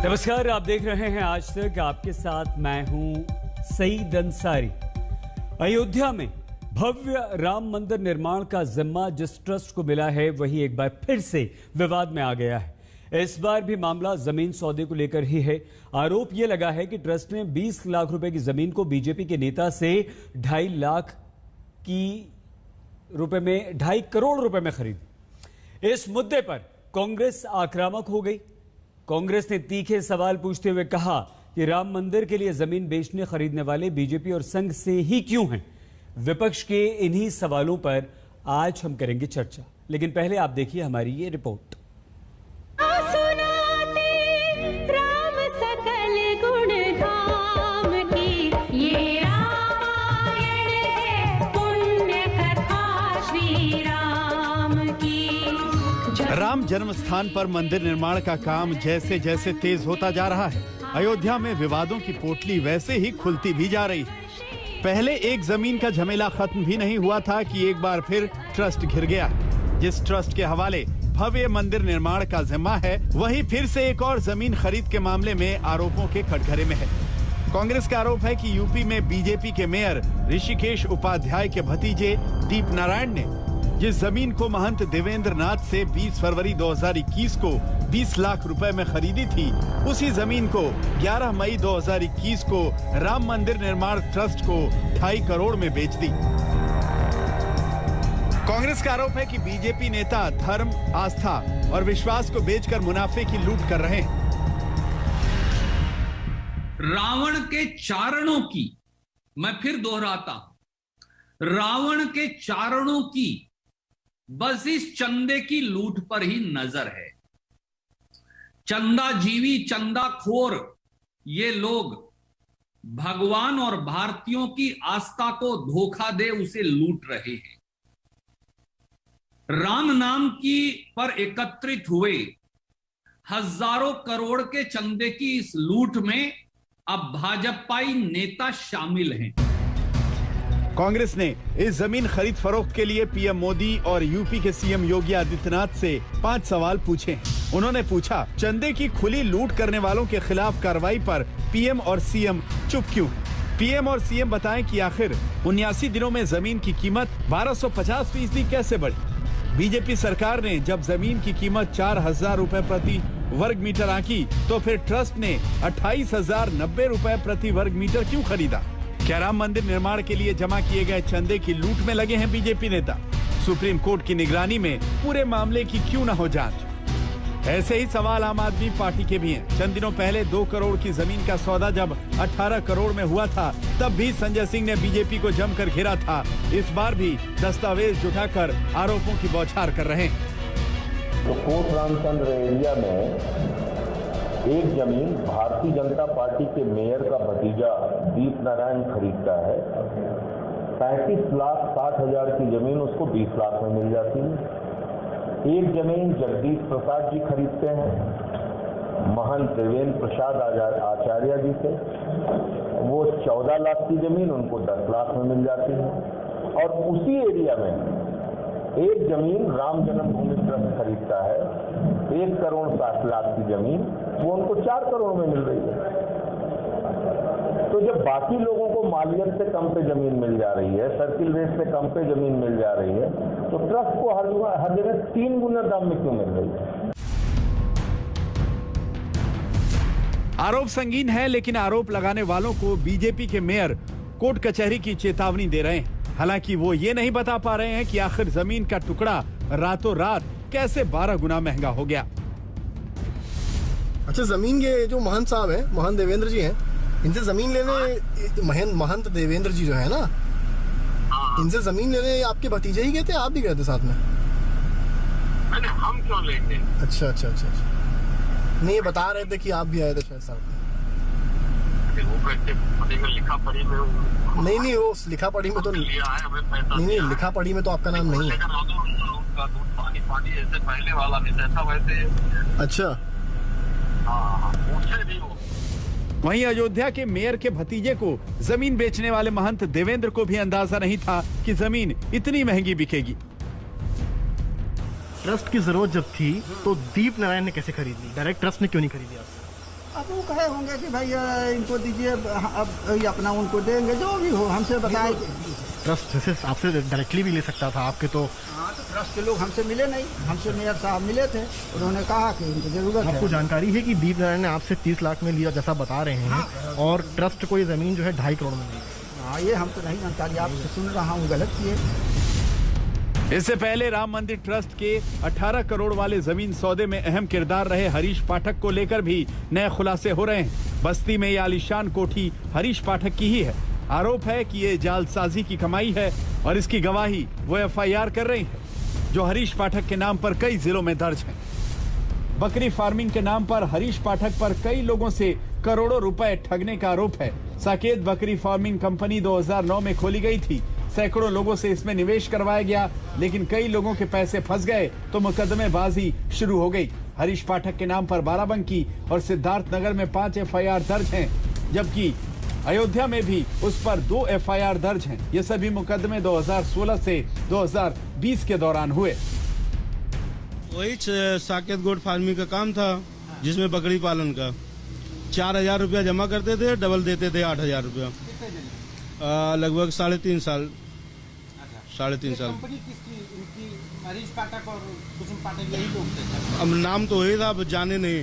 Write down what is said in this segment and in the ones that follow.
नमस्कार, आप देख रहे हैं आज तक। आपके साथ मैं हूं सईद अंसारी। अयोध्या में भव्य राम मंदिर निर्माण का जिम्मा जिस ट्रस्ट को मिला है वही एक बार फिर से विवाद में आ गया है। इस बार भी मामला जमीन सौदे को लेकर ही है। आरोप यह लगा है कि ट्रस्ट ने 20 लाख रुपए की जमीन को बीजेपी के नेता से 2.5 लाख रुपए में 2.5 करोड़ रुपए में खरीदी। इस मुद्दे पर कांग्रेस आक्रामक हो गई। कांग्रेस ने तीखे सवाल पूछते हुए कहा कि राम मंदिर के लिए जमीन बेचने खरीदने वाले बीजेपी और संघ से ही क्यों हैं। विपक्ष के इन्हीं सवालों पर आज हम करेंगे चर्चा, लेकिन पहले आप देखिए हमारी ये रिपोर्ट। राम जन्म स्थान पर मंदिर निर्माण का काम जैसे जैसे तेज होता जा रहा है, अयोध्या में विवादों की पोटली वैसे ही खुलती भी जा रही है। पहले एक जमीन का झमेला खत्म भी नहीं हुआ था कि एक बार फिर ट्रस्ट घिर गया। जिस ट्रस्ट के हवाले भव्य मंदिर निर्माण का जिम्मा है, वही फिर से एक और जमीन खरीद के मामले में आरोपों के कटघरे में है। कांग्रेस का आरोप है कि यूपी में बीजेपी के मेयर ऋषिकेश उपाध्याय के भतीजे दीप नारायण ने जिस जमीन को महंत देवेंद्र नाथ से 20 फरवरी 2021 को 20 लाख रुपए में खरीदी थी, उसी जमीन को 11 मई 2021 को राम मंदिर निर्माण ट्रस्ट को 2.5 करोड़ में बेच दी। कांग्रेस का आरोप है कि बीजेपी नेता धर्म, आस्था और विश्वास को बेचकर मुनाफे की लूट कर रहे हैं। रावण के चारणों की, मैं फिर दोहराता हूं, रावण के चारणों की बस इस चंदे की लूट पर ही नजर है। चंदा जीवी, चंदा खोर ये लोग भगवान और भारतीयों की आस्था को धोखा दे उसे लूट रहे हैं। राम नाम की पर एकत्रित हुए हजारों करोड़ के चंदे की इस लूट में अब भाजपाई नेता शामिल हैं। कांग्रेस ने इस जमीन खरीद फरोख्त के लिए पीएम मोदी और यूपी के सीएम योगी आदित्यनाथ से 5 सवाल पूछे। उन्होंने पूछा, चंदे की खुली लूट करने वालों के खिलाफ कार्रवाई पर पीएम और सीएम चुप क्यों? पीएम और सीएम बताएं कि आखिर 79 दिनों में जमीन की कीमत 1250% कैसे बढ़ी? बीजेपी सरकार ने जब जमीन की कीमत 4,000 रुपए प्रति वर्ग मीटर आंकी, तो फिर ट्रस्ट ने 28,090 रुपए प्रति वर्ग मीटर क्यों खरीदा? क्या राम मंदिर निर्माण के लिए जमा किए गए चंदे की लूट में लगे हैं बीजेपी नेता? सुप्रीम कोर्ट की निगरानी में पूरे मामले की क्यों न हो जांच? ऐसे ही सवाल आम आदमी पार्टी के भी हैं। चंद दिनों पहले 2 करोड़ की जमीन का सौदा जब 18 करोड़ में हुआ था, तब भी संजय सिंह ने बीजेपी को जमकर घेरा था। इस बार भी दस्तावेज जुटाकर आरोपों की बौछार कर रहे हैं। तो कोट रामचंद्र एरिया में एक जमीन भारतीय जनता पार्टी के मेयर का भतीजा दीप नारायण खरीदता है। 35,60,000 की जमीन उसको 20 लाख में मिल जाती है। एक जमीन जगदीश प्रसाद जी खरीदते हैं महंत देवेंद्र प्रसाद आचार्य जी से, वो 14 लाख की जमीन उनको 10 लाख में मिल जाती है। और उसी एरिया में एक जमीन राम जन्मभूमि ट्रस्ट खरीदता है 1 करोड़ 60 लाख की जमीन, वो उनको 4 करोड़ में मिल रही है। तो जब बाकी लोगों को मालियत से कम पे जमीन मिल जा रही है, सर्किल रेट से कम पे जमीन मिल जा रही है, तो ट्रस्ट को हर जगह 3 गुना दाम में क्यों मिल रही है? आरोप संगीन है, लेकिन आरोप लगाने वालों को बीजेपी के मेयर कोर्ट कचहरी की चेतावनी दे रहे हैं। हालांकि वो ये नहीं बता पा रहे हैं कि आखिर जमीन का टुकड़ा रातों रात कैसे 12 गुना महंगा हो गया। अच्छा, जमीन ये जो महंत साहब हैं, महंत देवेंद्र जी हैं, इनसे जमीन लेने महंत देवेंद्र जी जो है ना, इनसे जमीन लेने आपके भतीजे ही गए थे? आप भी गए थे साथ में? हम क्यों लेंगे? अच्छा। नहीं, ये बता रहे थे कि आप भी आए थे शायद साथ में। लिखा पढ़ी में नहीं, वो लिखा पढ़ी में तो नहीं, लिखा पढ़ी में तो आपका नाम नहीं है। ऐसे पहले वाला भी ऐसा वैसे। अच्छा। वहीं अयोध्या के मेयर के भतीजे को जमीन बेचने वाले महंत देवेंद्र को भी अंदाजा नहीं था कि जमीन इतनी महंगी बिकेगी। ट्रस्ट की जरूरत जब थी तो दीप नारायण ने कैसे खरीद ली? डायरेक्ट ट्रस्ट ने क्यों नहीं खरीदी आपसे? अब वो कहे होंगे कि भाई इनको दीजिए, अब अपना उनको देंगे, जो भी हो हमसे बताए। ट्रस्ट जैसे आपसे डायरेक्टली भी ले सकता था आपके, तो हाँ, तो ट्रस्ट के लोग हमसे मिले नहीं, हमसे मेयर साहब मिले थे, उन्होंने कहा कि इनको जरूरत है। आपको जानकारी है कि दीप नारायण ने आपसे 30 लाख में लिया जैसा बता रहे हैं, और ट्रस्ट को ये जमीन जो है 2.5 करोड़ में ली? हाँ, ये हमको नहीं जानकारी, आपसे सुन रहा हूँ, गलत किए। इससे पहले राम मंदिर ट्रस्ट के 18 करोड़ वाले जमीन सौदे में अहम किरदार रहे हरीश पाठक को लेकर भी नए खुलासे हो रहे हैं। बस्ती में यह आलीशान कोठी हरीश पाठक की ही है। आरोप है कि ये जालसाजी की कमाई है और इसकी गवाही वो FIR कर रही है जो हरीश पाठक के नाम पर कई जिलों में दर्ज है। बकरी फार्मिंग के नाम पर हरीश पाठक पर कई लोगों से करोड़ों रुपए ठगने का आरोप है। साकेत बकरी फार्मिंग कंपनी 2009 में खोली गई थी। सैकड़ों लोगों से इसमें निवेश करवाया गया, लेकिन कई लोगों के पैसे फंस गए तो मुकदमेबाजी शुरू हो गई। हरीश पाठक के नाम पर बाराबंकी और सिद्धार्थनगर में 5 FIR दर्ज हैं, जबकि अयोध्या में भी उस पर 2 FIR दर्ज हैं। ये सभी मुकदमे 2016 से 2020 के दौरान हुए। वही साकेत गोट फार्मिंग का काम था, जिसमें बकरी पालन का 4,000 रुपया जमा करते थे, डबल देते थे 8,000 रुपया। लगभग 3.5 साल। 3.5 साल। हरीश पाठक और कुसुम पाठक यही लोग थे? अब नाम तो वही था, अब जाने नहीं।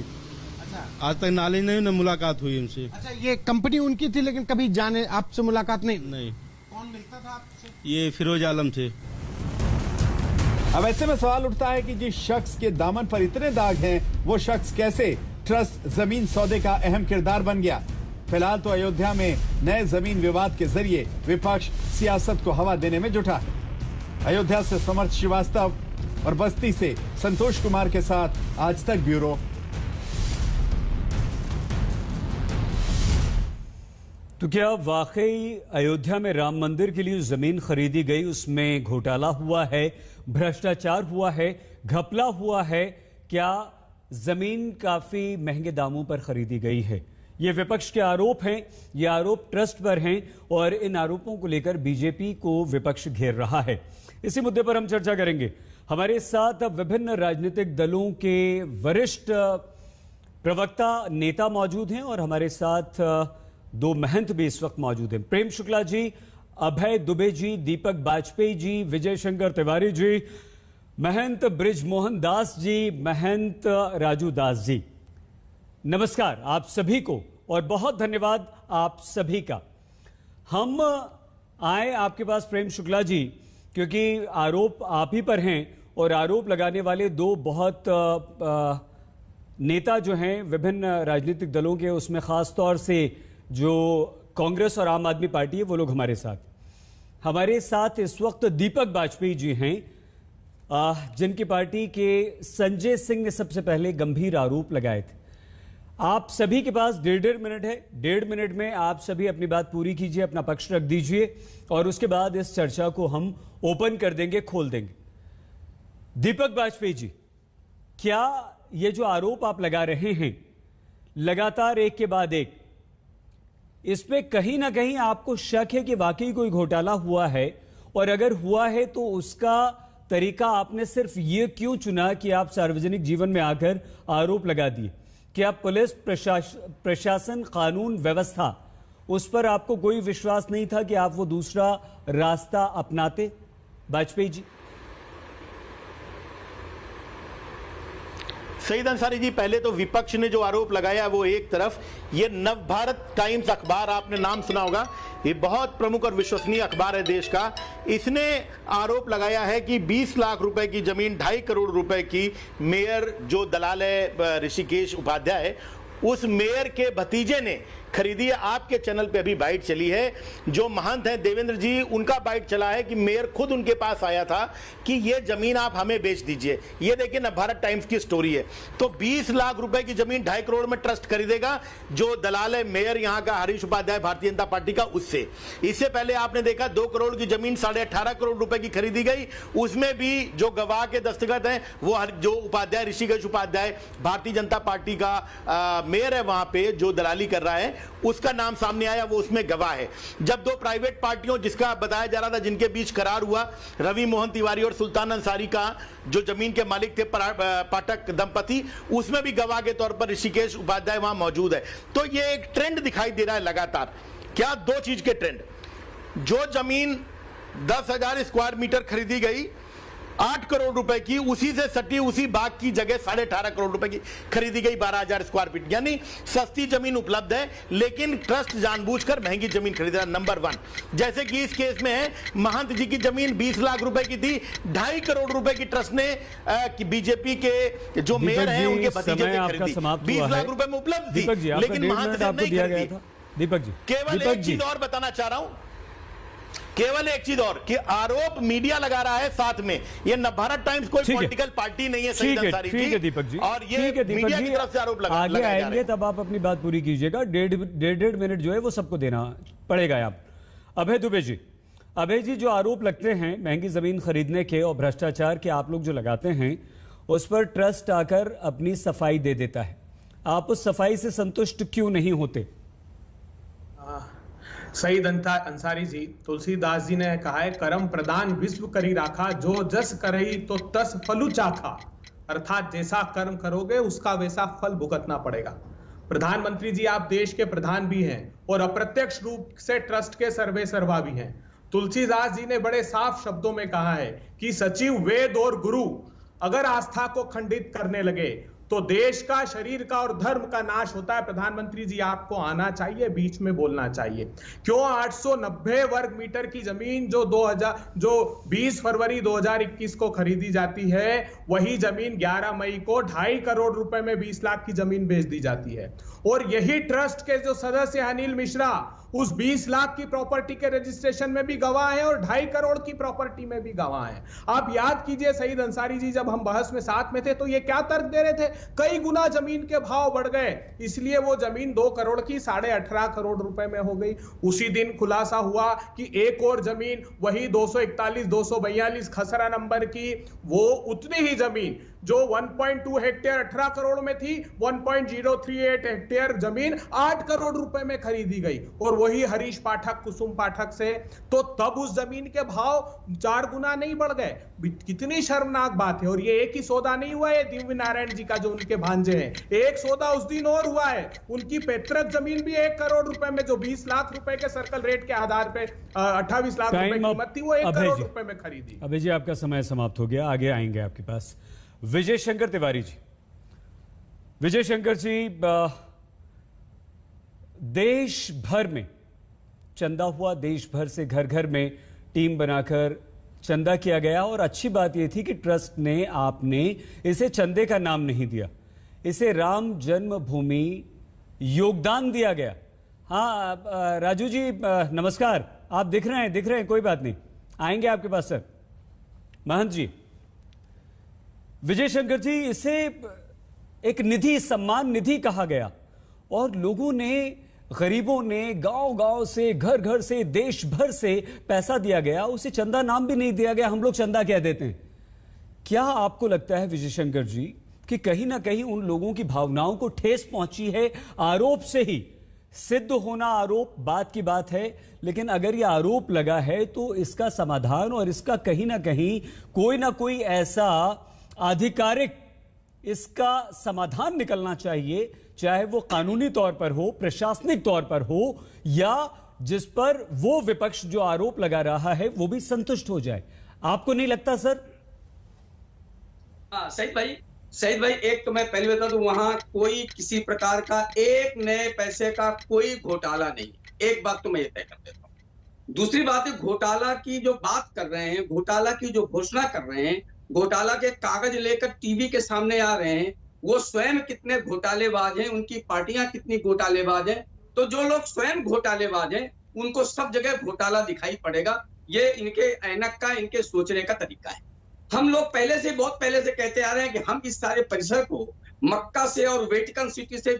अच्छा। आज तक नॉलेज नहीं, न मुलाकात हुई हमसे। अच्छा, ये कंपनी उनकी थी, लेकिन कभी जाने आपसे मुलाकात नहीं? कौन मिलता था आपसे? ये फिरोज आलम थे। अब ऐसे में सवाल उठता है कि जिस शख्स के दामन पर इतने दाग हैं, वो शख्स कैसे ट्रस्ट जमीन सौदे का अहम किरदार बन गया। फिलहाल तो अयोध्या में नए जमीन विवाद के जरिए विपक्ष सियासत को हवा देने में जुटा है। अयोध्या से समर्थ श्रीवास्तव और बस्ती से संतोष कुमार के साथ आज तक ब्यूरो। तो क्या वाकई अयोध्या में राम मंदिर के लिए जमीन खरीदी गई, उसमें घोटाला हुआ है, भ्रष्टाचार हुआ है, घपला हुआ है? क्या जमीन काफी महंगे दामों पर खरीदी गई है? ये विपक्ष के आरोप हैं, ये आरोप ट्रस्ट पर हैं और इन आरोपों को लेकर बीजेपी को विपक्ष घेर रहा है। इसी मुद्दे पर हम चर्चा करेंगे। हमारे साथ विभिन्न राजनीतिक दलों के वरिष्ठ प्रवक्ता नेता मौजूद हैं और हमारे साथ 2 महंत भी इस वक्त मौजूद हैं। प्रेम शुक्ला जी, अभय दुबे जी, दीपक बाजपेयी जी, विजय शंकर तिवारी जी, महंत ब्रिजमोहन दास जी, महंत राजू दास जी। नमस्कार आप सभी को और बहुत धन्यवाद आप सभी का। हम आए आपके पास प्रेम शुक्ला जी, क्योंकि आरोप आप ही पर हैं और आरोप लगाने वाले 2 बहुत नेता जो हैं विभिन्न राजनीतिक दलों के, उसमें खास तौर से जो कांग्रेस और आम आदमी पार्टी है, वो लोग हमारे साथ इस वक्त दीपक बाजपेयी जी हैं, जिनकी पार्टी के संजय सिंह ने सबसे पहले गंभीर आरोप लगाए थे। आप सभी के पास 1.5 मिनट है। 1.5 मिनट में आप सभी अपनी बात पूरी कीजिए, अपना पक्ष रख दीजिए और उसके बाद इस चर्चा को हम ओपन कर देंगे, खोल देंगे। दीपक बाजपेयी जी, क्या ये जो आरोप आप लगा रहे हैं लगातार एक के बाद एक, इस पे कहीं ना कहीं आपको शक है कि वाकई कोई घोटाला हुआ है? और अगर हुआ है तो उसका तरीका आपने सिर्फ ये क्यों चुना कि आप सार्वजनिक जीवन में आकर आरोप लगा दिए? क्या पुलिस प्रशासन, कानून व्यवस्था, उस पर आपको कोई विश्वास नहीं था कि आप वो दूसरा रास्ता अपनाते? बाजपेयी जी। सईद अंसारी जी, पहले तो विपक्ष ने जो आरोप लगाया वो एक तरफ, ये नवभारत टाइम्स अखबार, आपने नाम सुना होगा, ये बहुत प्रमुख और विश्वसनीय अखबार है देश का। इसने आरोप लगाया है कि 20 लाख रुपए की जमीन 2.5 करोड़ रुपए की मेयर जो दलाल है ऋषिकेश उपाध्याय, उस मेयर के भतीजे ने खरीदी है। आपके चैनल पे अभी बाइट चली है, जो महंत हैं देवेंद्र जी, उनका बाइट चला है कि मेयर खुद उनके पास आया था कि ये जमीन आप हमें बेच दीजिए। ये देखिए नवभारत टाइम्स की स्टोरी है। तो 20 लाख रुपए की जमीन 2.5 करोड़ में ट्रस्ट खरीदेगा, जो दलाल है मेयर यहाँ का हरीश उपाध्याय भारतीय जनता पार्टी का, उससे। इससे पहले आपने देखा 2 करोड़ की जमीन 18.5 करोड़ रुपए की खरीदी गई, उसमें भी जो गवाह के दस्तखत हैं वो जो उपाध्याय ऋषिकेश उपाध्याय भारतीय जनता पार्टी का मेयर है वहां पे जो दलाली कर रहा है, उसका नाम सामने आया, वो उसमें गवाह है। जब दो प्राइवेट पार्टियों, जिसका बताया जा रहा था, जिनके बीच करार हुआ, रवि मोहन तिवारी और सुल्तान अंसारी का, जो जमीन के मालिक थे पाठक दंपति, उसमें भी गवाह के तौर पर ऋषिकेश उपाध्याय वहां मौजूद है। तो ये एक ट्रेंड दिखाई दे रहा है लगातार। क्या? दो चीज के ट्रेंड। जो जमीन 10,000 स्क्वायर मीटर खरीदी गई 8 करोड़ रुपए की, उसी से सटी उसी बाग की जगह 18.5 करोड़ रुपए की खरीदी गई 12,000 स्क्वायर फीट, यानी सस्ती जमीन उपलब्ध है, लेकिन ट्रस्ट जानबूझकर महंगी जमीन खरीद रहा है। नंबर 1, जैसे कि इस केस में है, महंत जी की जमीन 20 लाख रुपए की थी, 2.5 करोड़ रुपए की ट्रस्ट ने बीजेपी के जो मेयर हैं उनके भतीजे से खरीदी, 20 लाख रुपए में उपलब्ध थी, लेकिन महंत जी नहीं खरीदी। दीपक जी, केवल एक चीज और बताना चाह रहा हूं, केवल एक चीज और, कि आरोप मीडिया लगा रहा है साथ में, ये नवभारत टाइम्स कोई पॉलिटिकल पार्टी नहीं है सईद अंसारी की। ठीक है दीपक जी, और ये मीडिया की तरफ से आरोप लगा आगे आएंगे तब आप अपनी बात पूरी कीजिएगा। 1.5 मिनट जो है वो सबको देना पड़ेगा। आप अभय दुबे जी, अभय जी, जो आरोप लगते हैं महंगी जमीन खरीदने के और भ्रष्टाचार के, आप लोग जो लगाते हैं, उस पर ट्रस्ट आकर अपनी सफाई दे देता है, आप उस सफाई से संतुष्ट क्यों नहीं होते? सईद अंसारी जी, तुलसीदास जी ने कहा है, करम प्रदान विश्व करी राखा, जो जस करही तो तस फलु चाखा, अर्थात जैसा कर्म करोगे उसका वैसा फल भुगतना पड़ेगा। प्रधानमंत्री जी, आप देश के प्रधान भी हैं और अप्रत्यक्ष रूप से ट्रस्ट के सर्वे सर्वा भी हैं। तुलसीदास जी ने बड़े साफ शब्दों में कहा है कि सचिव, वेद और गुरु अगर आस्था को खंडित करने लगे तो देश का, शरीर का और धर्म का नाश होता है। प्रधानमंत्री जी, आपको आना चाहिए, बीच में बोलना चाहिए। क्यों 890 वर्ग मीटर की जमीन जो 20 फरवरी 2021 को खरीदी जाती है, वही जमीन 11 मई को 2.5 करोड़ रुपए में 20 लाख की जमीन बेच दी जाती है। और यही ट्रस्ट के जो सदस्य अनिल मिश्रा उस 20 लाख की प्रॉपर्टी के रजिस्ट्रेशन में भी गवाह है और 2.5 करोड़ की प्रॉपर्टी में भी गवाह है। आप याद कीजिए सईद अंसारी जी, जब हम बहस में साथ में थे तो ये क्या तर्क दे रहे थे, कई गुना जमीन के भाव बढ़ गए, इसलिए वो जमीन 2 करोड़ की 18.5 करोड़ रुपए में हो गई। उसी दिन खुलासा हुआ कि एक और जमीन वही 241, 242 खसरा नंबर की, वो उतनी ही जमीन जो 1.2 हेक्टेयर 18 करोड़ में थी, 1.038 हेक्टेयर जमीन 8 करोड़ रुपए में खरीदी गई, और वही हरीश पाठक, कुसुम पाठक से। तो तब उस जमीन के भाव 4 गुना नहीं बढ़ गए। कितनी शर्मनाक बात है। और ये एक ही सौदा नहीं हुआ है दिव्य नारायण जी का, जो उनके भांजे हैं, एक सौदा उस दिन और हुआ है। उनकी पैतृक जमीन भी 1 करोड़ रुपए में, जो 20 लाख रुपए के सर्कल रेट के आधार पे 28 लाख रुपए कीमत थी, वो 1 करोड़ रुपए में खरीदी। अभय जी, आपका समय समाप्त हो गया, आगे आएंगे आपके पास। विजय शंकर तिवारी जी, विजय शंकर जी, देश भर में चंदा हुआ, देश भर से घर घर में टीम बनाकर चंदा किया गया, और अच्छी बात यह थी कि ट्रस्ट ने, आपने इसे चंदे का नाम नहीं दिया, इसे राम जन्मभूमि योगदान दिया गया। हाँ राजू जी, नमस्कार, आप दिख रहे हैं, कोई बात नहीं, आएंगे आपके पास सर। महंत जी, विजय शंकर जी, इसे एक निधि, सम्मान निधि कहा गया, और लोगों ने, गरीबों ने, गांव-गांव से, घर-घर से, देश भर से पैसा दिया गया, उसे चंदा नाम भी नहीं दिया गया, हम लोग चंदा कह देते हैं। क्या आपको लगता है विजय शंकर जी कि कहीं ना कहीं उन लोगों की भावनाओं को ठेस पहुंची है? आरोप से ही सिद्ध होना, आरोप बात की बात है, लेकिन अगर यह आरोप लगा है तो इसका समाधान और इसका कहीं ना कहीं कोई ना कोई ऐसा आधिकारिक इसका समाधान निकलना चाहिए, चाहे वो कानूनी तौर पर हो, प्रशासनिक तौर पर हो, या जिस पर वो विपक्ष जो आरोप लगा रहा है वो भी संतुष्ट हो जाए। आपको नहीं लगता सर? हाँ सईद भाई, एक तो मैं पहले बता दूं, वहां कोई किसी प्रकार का एक नए पैसे का कोई घोटाला नहीं। एक बात तो मैं ये तय कर देता हूं। दूसरी बात है, घोटाला की जो बात कर रहे हैं, घोटाला की जो घोषणा कर रहे हैं, घोटाला के कागज लेकर टीवी के सामने आ रहे हैं, वो स्वयं कितने घोटालेबाज हैं, उनकी पार्टियां कितनी घोटालेबाज हैं। तो जो लोग स्वयं घोटालेबाज हैं, उनको सब जगह घोटाला दिखाई पड़ेगा। ये इनके ऐनक का, इनके सोचने का तरीका है। हम लोग पहले से, बहुत पहले से कहते आ रहे हैं कि हम इस सारे परिसर को मक्का से और वेटिकन सिटी से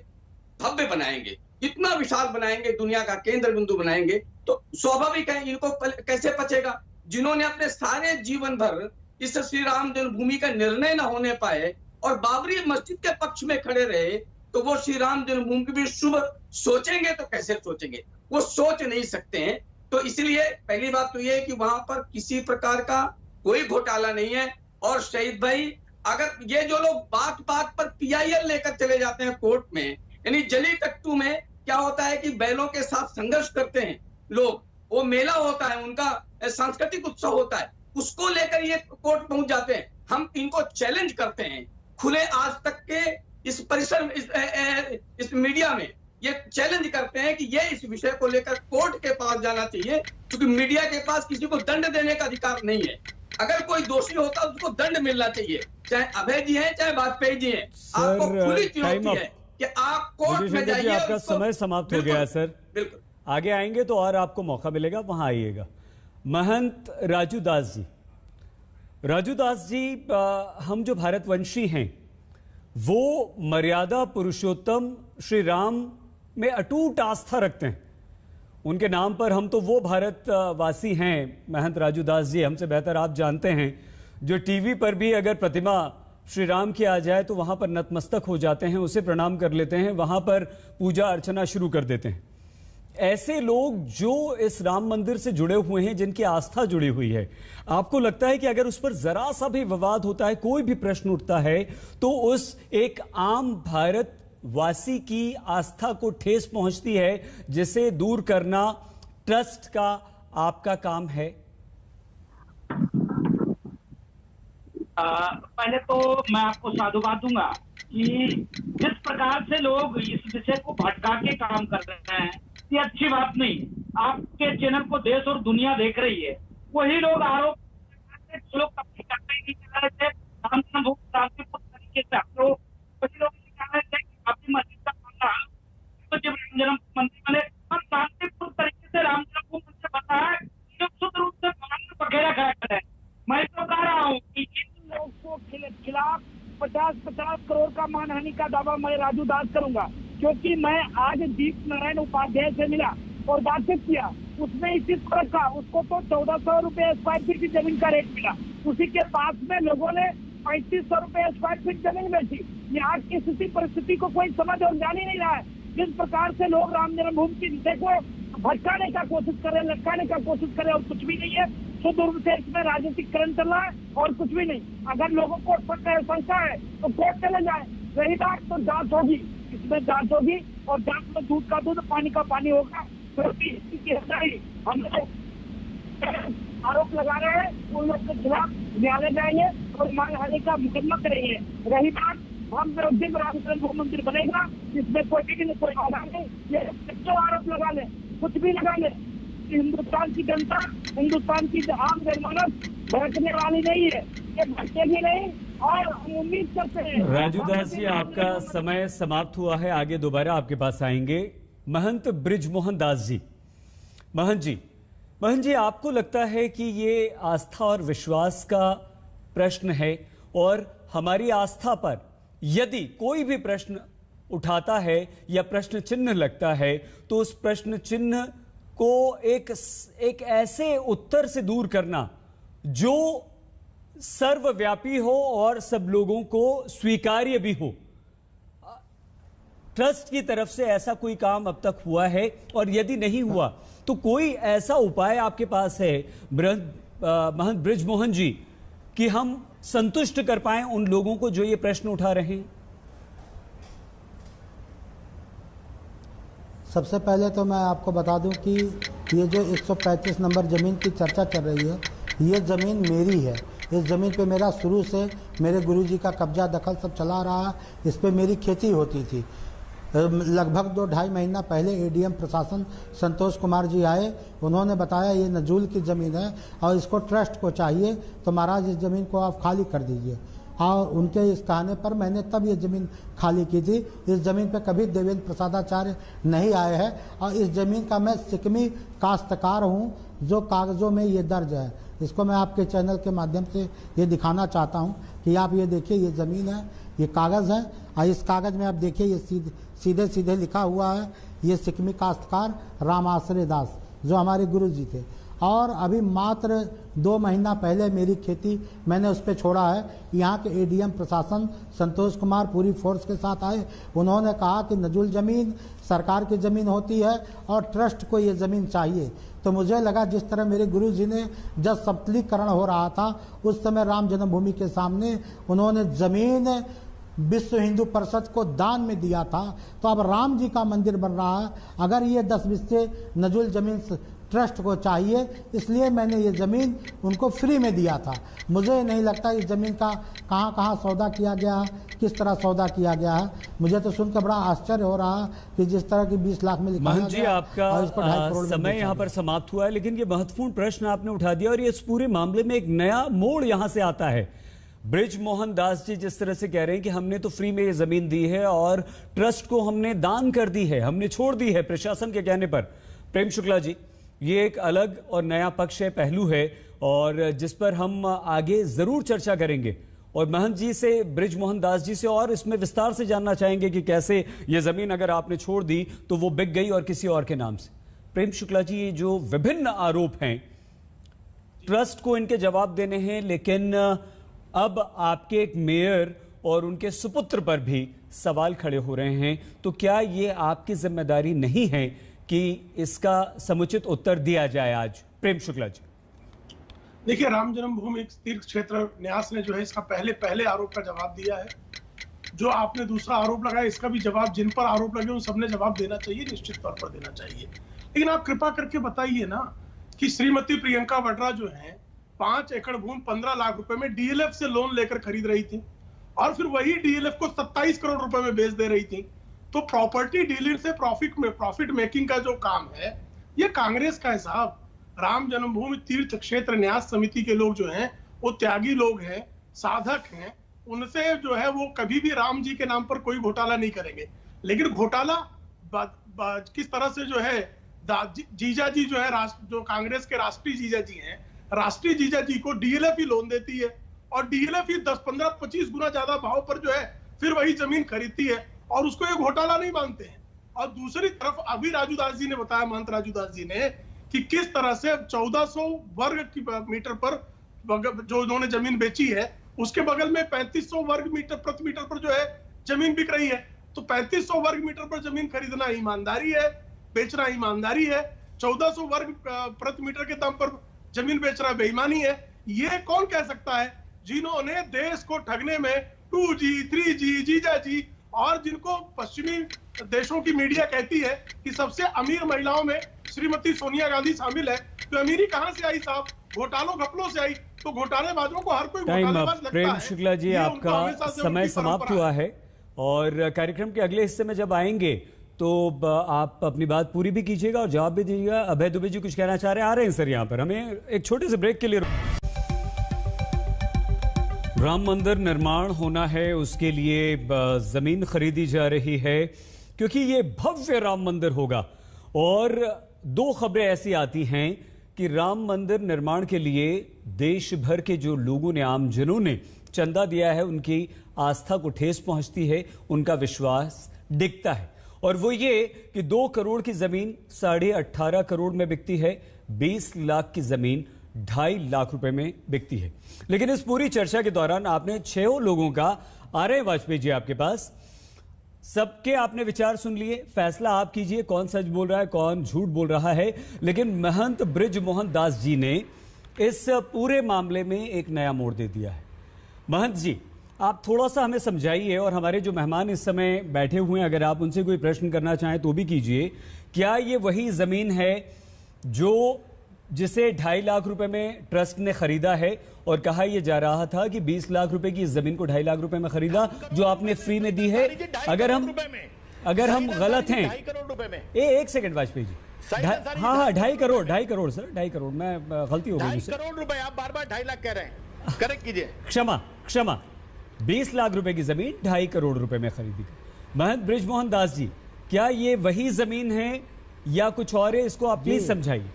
भव्य बनाएंगे, इतना विशाल बनाएंगे, दुनिया का केंद्र बिंदु बनाएंगे। तो स्वाभाविक है, इनको कैसे पचेगा? जिन्होंने अपने सारे जीवन भर इस श्री राम जन्मभूमि का निर्णय न होने पाए और बाबरी मस्जिद के पक्ष में खड़े रहे, तो वो श्री राम जन्मभूमि की भी शुभ सोचेंगे तो कैसे सोचेंगे, वो सोच नहीं सकते हैं। तो इसलिए पहली बात तो ये है कि वहां पर किसी प्रकार का कोई घोटाला नहीं है। और शहीद भाई, अगर ये जो लोग बात बात पर PIL लेकर चले जाते हैं कोर्ट में, यानी जली कट्टू में क्या होता है कि बैलों के साथ संघर्ष करते हैं लोग, वो मेला होता है, उनका सांस्कृतिक उत्सव होता है, उसको लेकर ये कोर्ट पहुंच जाते हैं। हम इनको चैलेंज करते हैं खुले आज तक के इस परिसर, इस मीडिया में ये चैलेंज करते हैं कि ये इस विषय को लेकर कोर्ट के पास जाना चाहिए, क्योंकि मीडिया के पास किसी को दंड देने का अधिकार नहीं है। अगर कोई दोषी होता है उसको दंड मिलना चाहिए, चाहे अभय जी हैं चाहे वाजपेयी जी हैं। आपको खुली चुनौती है कि आप कोर्ट में जाइए। आपका समय समाप्त हो गया है सर, बिल्कुल आगे आएंगे तो और आपको मौका मिलेगा, वहां आइएगा। महंत राजू दास जी, राजू दास जी, हम जो भारतवंशी हैं वो मर्यादा पुरुषोत्तम श्री राम में अटूट आस्था रखते हैं। उनके नाम पर हम तो वो भारतवासी हैं, महंत राजू दास जी, हमसे बेहतर आप जानते हैं, जो टीवी पर भी अगर प्रतिमा श्री राम की आ जाए तो वहां पर नतमस्तक हो जाते हैं, उसे प्रणाम कर लेते हैं, वहां पर पूजा अर्चना शुरू कर देते हैं। ऐसे लोग जो इस राम मंदिर से जुड़े हुए हैं, जिनकी आस्था जुड़ी हुई है, आपको लगता है कि अगर उस पर जरा सा भी विवाद होता है, कोई भी प्रश्न उठता है, तो उस एक आम भारतवासी की आस्था को ठेस पहुंचती है, जिसे दूर करना ट्रस्ट का आपका काम है? पहले तो मैं आपको साधुवाद दूंगा कि जिस प्रकार से लोग इस विषय को भटका के काम कर रहे हैं, ये अच्छी बात नहीं। आपके चैनल को देश और दुनिया देख रही है। वही लोग आरोप लोग कभी करते ही नहीं चल रहे थे, राम जन्मभूमि शांतिपूर्ण तरीके से तो वही लोग कह रहे थे कि आपकी मस्जिद का मामला तो जब राम जन्म मंदिर बने और शांतिपूर्ण तरीके से राम जन्मभूमि मंदिर बना है, जो शुद्ध रूप से भगवान वगैरह खड़ा करे। मैं तो कह रहा हूँ कि इन लोगों के खिलाफ 50-50 करोड़ का मानहानि का दावा मैं राजू दास करूंगा, क्योंकि मैं आज दीप नारायण उपाध्याय से मिला और बातचीत किया, उसने इसी फर्क का, उसको तो 1400 रुपए स्क्वायर फीट की जमीन का रेट मिला, उसी के पास में लोगों ने 3500 रुपए स्क्वायर फीट जमीन बेची। यहाँ की स्थिति परिस्थिति को कोई समझ और जान ही नहीं रहा है। जिस प्रकार से लोग राम जन्मभूमि की विषय को भटकाने का कोशिश करे, लटकाने का कोशिश करे, और कुछ भी नहीं है, शुद्ध रूप से इसमें राजनीतिकरण चल रहा है और कुछ भी नहीं। अगर लोगों को शंका है तो कोर्ट चले जाए, रही बात तो जांच होगी, इसमें जांच होगी और जांच में दूध का दूध पानी का पानी होगा। हम लोग आरोप लगा रहे हैं, उन लोग के खिलाफ न्यायालय जाएंगे और मानहानि का मुकदमा करेंगे। रही बात हम विरोधी में राम जन्मभूमि मंदिर बनेगा, इसमें कोई बाधा नहीं। ये जो आरोप लगा ले, कुछ भी लगा ले, हिंदुस्तान की जनता, हिंदुस्तान की आम जनमानस भड़कने वाली नहीं है, ये भटकेगी नहीं। और हम उम्मीद करते हैं। राजू दास जी, आपका समय समाप्त हुआ है, आगे दोबारा आपके पास आएंगे। महंत बृजमोहन दास जी, महंत जी, आपको लगता है कि ये आस्था और विश्वास का प्रश्न है, और हमारी आस्था पर यदि कोई भी प्रश्न उठाता है या प्रश्न चिन्ह लगता है, तो उस प्रश्न चिन्ह को एक ऐसे उत्तर से दूर करना जो सर्वव्यापी हो और सब लोगों को स्वीकार्य भी हो, ट्रस्ट की तरफ से ऐसा कोई काम अब तक हुआ है? और यदि नहीं हुआ तो कोई ऐसा उपाय आपके पास है महंत बृजमोहन जी कि हम संतुष्ट कर पाएं उन लोगों को जो ये प्रश्न उठा रहे हैं? सबसे पहले तो मैं आपको बता दूं कि ये जो 135 नंबर ज़मीन की चर्चा चल रही है, ये ज़मीन मेरी है। इस ज़मीन पे मेरा शुरू से मेरे गुरुजी का कब्जा दखल सब चला रहा। इस पे मेरी खेती होती थी। लगभग 2-2.5 महीना पहले एडीएम प्रशासन संतोष कुमार जी आए, उन्होंने बताया ये नजूल की ज़मीन है और इसको ट्रस्ट को चाहिए, तो महाराज इस ज़मीन को आप खाली कर दीजिए। और उनके इस कहने पर मैंने तब ये ज़मीन खाली की थी। इस ज़मीन पे कभी देवेंद्र प्रसादाचार्य नहीं आए हैं और इस ज़मीन का मैं सिकमी काश्तकार हूँ, जो कागज़ों में ये दर्ज है। इसको मैं आपके चैनल के माध्यम से ये दिखाना चाहता हूँ कि आप ये देखिए, ये ज़मीन है, ये कागज़ है, और इस कागज़ में आप देखिए ये सीधे सीधे लिखा हुआ है, ये सिकमी काश्तकार राम आश्रय दास जो हमारे गुरु जी थे। और अभी मात्र 2 महीना पहले मेरी खेती मैंने उस पर छोड़ा है। यहाँ के एडीएम प्रशासन संतोष कुमार पूरी फोर्स के साथ आए। उन्होंने कहा कि नजुल ज़मीन सरकार की ज़मीन होती है और ट्रस्ट को ये ज़मीन चाहिए। तो मुझे लगा जिस तरह मेरे गुरुजी ने जब समतलीकरण हो रहा था उस समय राम जन्मभूमि के सामने उन्होंने ज़मीन विश्व हिंदू परिषद को दान में दिया था, तो अब राम जी का मंदिर बन रहा है। अगर ये 10 बिस्से नजुल ज़मीन ट्रस्ट को चाहिए, इसलिए मैंने ये ज़मीन उनको फ्री में दिया था। मुझे नहीं लगता इस ज़मीन का कहाँ सौदा किया गया है, किस तरह सौदा किया गया है। मुझे तो सुनकर बड़ा आश्चर्य हो रहा है कि जिस तरह की 20 लाख में लिखा महंत जी, गया आपका और इसको 2.5 करोड़ में समय यहाँ पर समाप्त हुआ है, लेकिन ये महत्वपूर्ण प्रश्न आपने उठा दिया और ये इस पूरे मामले में एक नया मोड़ यहाँ से आता है। ब्रिज मोहन दास जी जिस तरह से कह रहे हैं कि हमने तो फ्री में ये जमीन दी है और ट्रस्ट को हमने दान कर दी है, हमने छोड़ दी है प्रशासन के कहने पर। प्रेम शुक्ला जी, ये एक अलग और नया पक्ष है, पहलू है, और जिस पर हम आगे जरूर चर्चा करेंगे। और महंत जी से, ब्रिज मोहन दास जी से और इसमें विस्तार से जानना चाहेंगे कि कैसे ये जमीन अगर आपने छोड़ दी तो वो बिक गई और किसी और के नाम से। प्रेम शुक्ला जी, ये जो विभिन्न आरोप हैं, ट्रस्ट को इनके जवाब देने हैं, लेकिन अब आपके एक मेयर और उनके सुपुत्र पर भी सवाल खड़े हो रहे हैं, तो क्या ये आपकी जिम्मेदारी नहीं है कि इसका समुचित उत्तर दिया जाए आज? प्रेम शुक्ला जी, देखिए, राम जन्मभूमि तीर्थ क्षेत्र न्यास ने जो है इसका पहले आरोप का जवाब दिया है। जो आपने दूसरा आरोप लगाया, इसका भी जवाब, जिन पर आरोप लगे उन सबने जवाब देना चाहिए, निश्चित तौर पर देना चाहिए। लेकिन आप कृपा करके बताइए ना कि श्रीमती प्रियंका वड्रा जो है 5 एकड़ भूमि 15 लाख रुपए में डीएलएफ से लोन लेकर खरीद रही थी और फिर वही डीएलएफ को 27 करोड़ रुपए में बेच दे रही थी। तो प्रॉपर्टी डीलर से प्रॉफिट मेकिंग का जो काम है, ये कांग्रेस का है साहब। राम जन्मभूमि तीर्थ क्षेत्र न्यास समिति के लोग जो हैं वो त्यागी लोग हैं, साधक हैं। उनसे जो है वो कभी भी राम जी के नाम पर कोई घोटाला नहीं करेंगे। लेकिन घोटाला किस तरह से जो है जीजा जी जो है, जो कांग्रेस के राष्ट्रीय जीजा जी हैं, राष्ट्रीय जीजा जी को डीएलएफ ही लोन देती है और डीएलएफ ही 10, 15, 25 गुना ज्यादा भाव पर जो है फिर वही जमीन खरीदती है और उसको ये घोटाला नहीं मानते हैं। और दूसरी तरफ अभी राजू दास जी ने बताया, महंत राजू दास जी ने, कि किस तरह से 1400 वर्ग मीटर पर जो उन्होंने जमीन बेची है, उसके बगल में 3500 वर्ग मीटर प्रति मीटर पर जो है जमीन बिक रही है। तो 3500 वर्ग मीटर पर जमीन खरीदना ईमानदारी है, बेचना ईमानदारी है। 1400 वर्ग प्रति मीटर के दाम पर जमीन बेच रहा बेईमानी है। ये कौन कह सकता है? जिन्होंने देश को ठगने में 2G, 3G, जीजा जी और जिनको पश्चिमी देशों की मीडिया कहती है कि सबसे अमीर महिलाओं में श्रीमती सोनिया गांधी शामिल है, तो अमीरी कहां से आई साहब? घोटालों घपलों से आई। तो घोटालेबाजों को हर कोई घोटालेबाज लगता है। प्रेम शुक्ला जी, आपका समय समाप्त हुआ है और कार्यक्रम के अगले हिस्से में जब आएंगे तो आप अपनी बात पूरी भी कीजिएगा और जवाब भी दीजिएगा। अभय दुबे जी कुछ कहना चाह रहे हैं, आ रहे हैं सर यहाँ पर, हमें एक छोटे से ब्रेक के लिए। राम मंदिर निर्माण होना है, उसके लिए जमीन खरीदी जा रही है क्योंकि ये भव्य राम मंदिर होगा। और 2 खबरें ऐसी आती हैं कि राम मंदिर निर्माण के लिए देश भर के जो लोगों ने, आमजनों ने चंदा दिया है, उनकी आस्था को ठेस पहुंचती है, उनका विश्वास दिखता है। और वो ये कि 2 करोड़ की जमीन 18.5 करोड़ में बिकती है, 20 लाख की जमीन 2.5 लाख रुपए में बिकती है। लेकिन इस पूरी चर्चा के दौरान आपने 6 लोगों का, आ रहे हैं वाजपेयी जी आपके पास, सबके आपने विचार सुन लिए, फैसला आप कीजिए कौन सच बोल रहा है, कौन झूठ बोल रहा है। लेकिन महंत ब्रिज मोहन दास जी ने इस पूरे मामले में एक नया मोड़ दे दिया है। महंत जी, आप थोड़ा सा हमें समझाइए और हमारे जो मेहमान इस समय बैठे हुए हैं, अगर आप उनसे कोई प्रश्न करना चाहें तो भी कीजिए। क्या ये वही जमीन है जो जिसे 2.5 लाख रुपए में ट्रस्ट ने खरीदा है और कहा यह जा रहा था कि 20 लाख रुपए की इस जमीन को 2.5 लाख रुपए में खरीदा, जो आपने फ्री में दी है? अगर हम गलत हैं, 2.5 करोड़ में, एक सेकंड वाजपेयी जी, हाँ 2.5 करोड़ सर, 2.5 करोड़, मैं गलती हो गई। 2.5 करोड़ रुपए, आप बार 2.5 लाख कह रहे हैं, करेक्ट कीजिए। क्षमा 20 लाख रुपए की जमीन 2.5 करोड़ रुपए में खरीदी गई। महंत ब्रिज मोहन दास जी, क्या ये वही जमीन है या कुछ और है? इसको आप प्लीज समझाइए।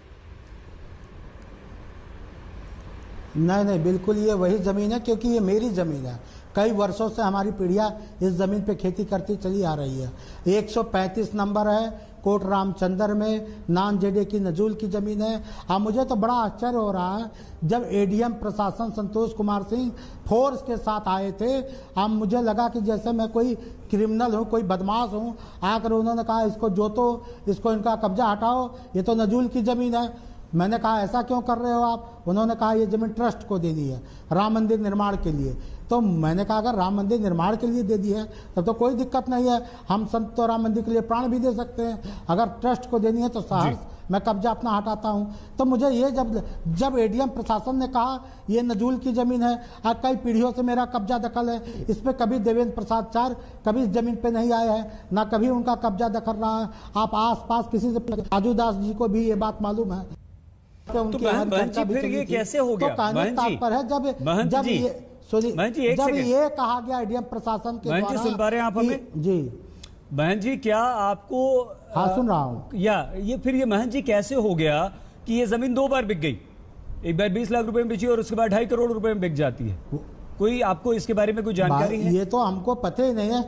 नहीं, बिल्कुल ये वही ज़मीन है, क्योंकि ये मेरी ज़मीन है। कई वर्षों से हमारी पीढ़ियाँ इस ज़मीन पे खेती करती चली आ रही है। 135 नंबर है, कोट रामचंद्र में नान जेडे की नजूल की जमीन है। अब मुझे तो बड़ा आश्चर्य हो रहा है, जब एडीएम प्रशासन संतोष कुमार सिंह फोर्स के साथ आए थे, अब मुझे लगा कि जैसे मैं कोई क्रिमिनल हूँ, कोई बदमाश हूँ, आकर उन्होंने कहा इसको जोतो, इसको इनका कब्जा हटाओ, ये तो नजूल की जमीन है। मैंने कहा ऐसा क्यों कर रहे हो आप? उन्होंने कहा ये जमीन ट्रस्ट को देनी है राम मंदिर निर्माण के लिए। तो मैंने कहा अगर राम मंदिर निर्माण के लिए दे दी है तब तो कोई दिक्कत नहीं है, हम संत तो राम मंदिर के लिए प्राण भी दे सकते हैं। अगर ट्रस्ट को देनी है तो सहर्ष मैं कब्जा अपना हटाता हूं। तो मुझे ये जब एडीएम प्रशासन ने कहा ये नजूल की जमीन है, आज कई पीढ़ियों से मेरा कब्जा दखल है, इस पर कभी देवेंद्र प्रसाद चार कभी इस जमीन पे नहीं आए हैं, ना कभी उनका कब्जा दखल रहा है। आप आसपास किसी से, राजू दास जी को भी ये बात मालूम है। तो महंत जी फिर ये कैसे हो गया? तात्पर्य है जब ये कहा गया एडीएम प्रशासन के द्वारा, सुन पा रहे हैं आप हमें? जी महंत जी, क्या आपको? हाँ सुन रहा हूँ। या ये फिर ये महंत जी कैसे हो गया कि ये जमीन 2 बार बिक गई? एक बार 20 लाख रुपए में बिकी और उसके बाद 2.5 करोड़ रुपए में बिक जाती है। कोई आपको इसके बारे में कोई जानकारी है? ये तो हमको पता ही नहीं है।